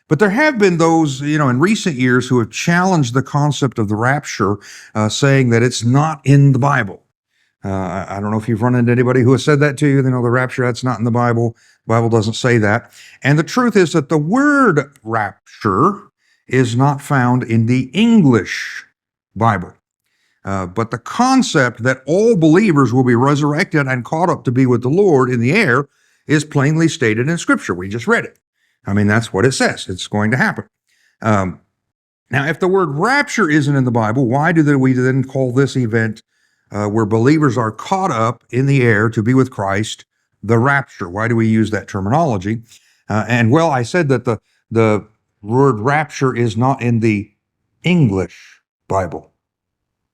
But there have been those, in recent years who have challenged the concept of the rapture, saying that it's not in the Bible. I don't know if you've run into anybody who has said that to you. The rapture, that's not in the Bible. The Bible doesn't say that. And the truth is that the word rapture is not found in the English Bible. But the concept that all believers will be resurrected and caught up to be with the Lord in the air is plainly stated in Scripture. We just read it. That's what it says. It's going to happen. Now, if the word rapture isn't in the Bible, why do we then call this event where believers are caught up in the air to be with Christ the rapture? Why do we use that terminology? I said that the word rapture is not in the English Bible.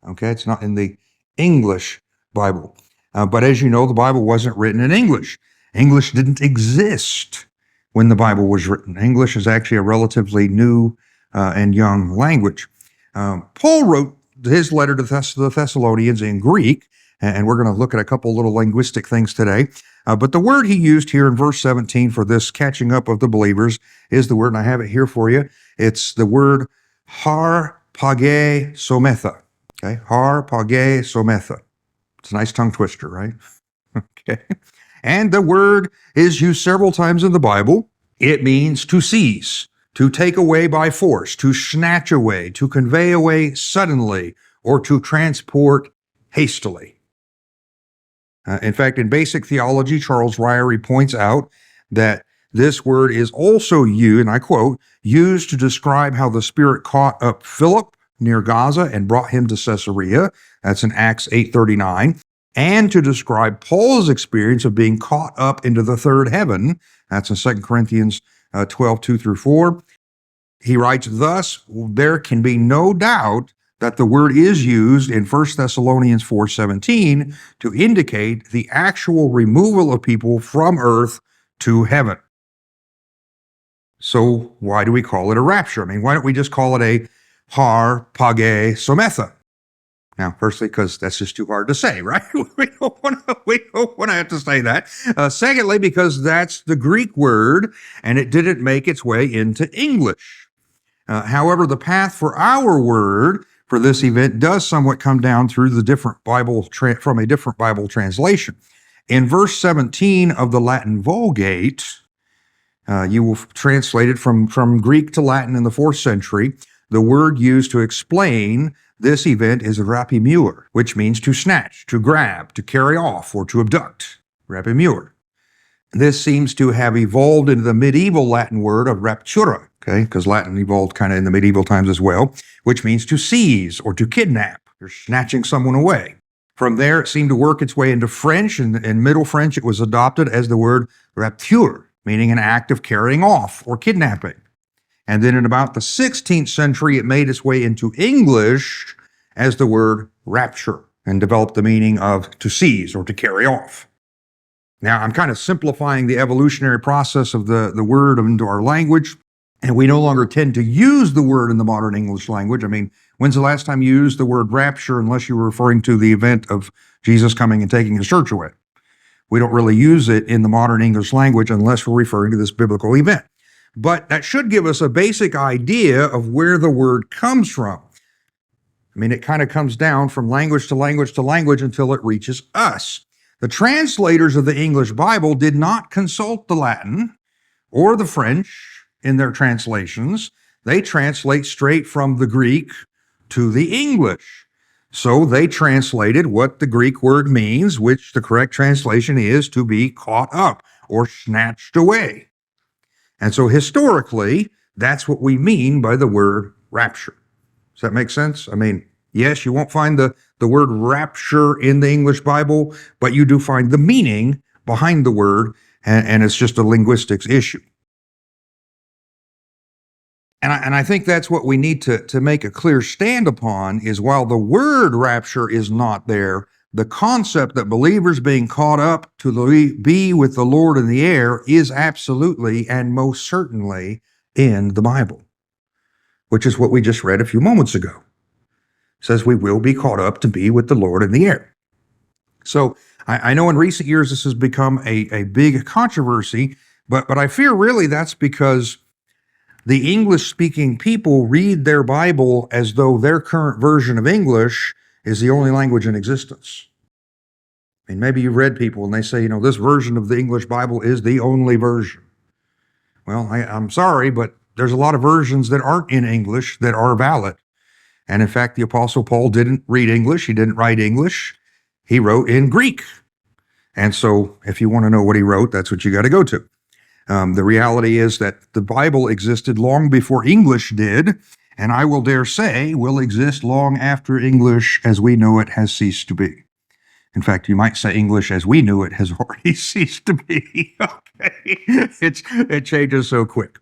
Okay, it's not in the English Bible. But as you know, the Bible wasn't written in English. English didn't exist when the Bible was written. English is actually a relatively new and young language. Paul wrote his letter to the Thessalonians in Greek, and we're going to look at a couple little linguistic things today. But the word he used here in verse 17 for this catching up of the believers is the word, and I have it here for you. It's the word harpage sometha. Okay, harpage sometha. It's a nice tongue twister, right? Okay. And the word is used several times in the Bible. It means to seize, to take away by force, to snatch away, to convey away suddenly, or to transport hastily. In fact, in basic theology, Charles Ryrie points out that this word is also used, and I quote, used to describe how the Spirit caught up Philip near Gaza and brought him to Caesarea. That's in Acts 8:39. And to describe Paul's experience of being caught up into the third heaven. That's in 2 Corinthians 12:2-4. He writes, thus, there can be no doubt that the word is used in 1 Thessalonians 4:17 to indicate the actual removal of people from earth to heaven. So why do we call it a rapture? Why don't we just call it a harpage sometha? Now, firstly, because that's just too hard to say, right? We don't want to have to say that. Secondly, because that's the Greek word, and it didn't make its way into English. However, the path for our word for this event does somewhat come down through the different Bible from a different Bible translation. In verse 17 of the Latin Vulgate, you will translate it from Greek to Latin in the 4th century. The word used to explain this event is rapimur, which means to snatch, to grab, to carry off, or to abduct. Rapimur. This seems to have evolved into the medieval Latin word of raptura, okay, because Latin evolved kind of in the medieval times as well, which means to seize or to kidnap. You're snatching someone away. From there, it seemed to work its way into French, and in Middle French, it was adopted as the word rapture, meaning an act of carrying off or kidnapping. And then in about the 16th century, it made its way into English as the word rapture and developed the meaning of to seize or to carry off. Now, I'm kind of simplifying the evolutionary process of the word into our language, and we no longer tend to use the word in the modern English language. When's the last time you used the word rapture unless you were referring to the event of Jesus coming and taking his church away? We don't really use it in the modern English language unless we're referring to this biblical event. But that should give us a basic idea of where the word comes from. It kind of comes down from language to language to language until it reaches us. The translators of the English Bible did not consult the Latin or the French in their translations. They translate straight from the Greek to the English. So they translated what the Greek word means, which the correct translation is to be caught up or snatched away. And so historically, that's what we mean by the word rapture. Does that make sense? Yes, you won't find the word rapture in the English Bible, but you do find the meaning behind the word, and it's just a linguistics issue. And I think that's what we need to make a clear stand upon is while the word rapture is not there, the concept that believers being caught up to be with the Lord in the air is absolutely and most certainly in the Bible, which is what we just read a few moments ago. It says we will be caught up to be with the Lord in the air. So I know in recent years this has become a big controversy, but I fear really that's because The English-speaking people read their Bible as though their current version of English is the only language in existence. I mean, maybe you've read people and they say, this version of the English Bible is the only version. Well, I'm sorry, but there's a lot of versions that aren't in English that are valid. And in fact, the Apostle Paul didn't read English. He didn't write English. He wrote in Greek. And so if you want to know what he wrote, that's what you got to go to. The reality is that the Bible existed long before English did, and I will dare say will exist long after English as we know it has ceased to be. In fact, you might say English as we knew it has already ceased to be. Okay, it changes so quick.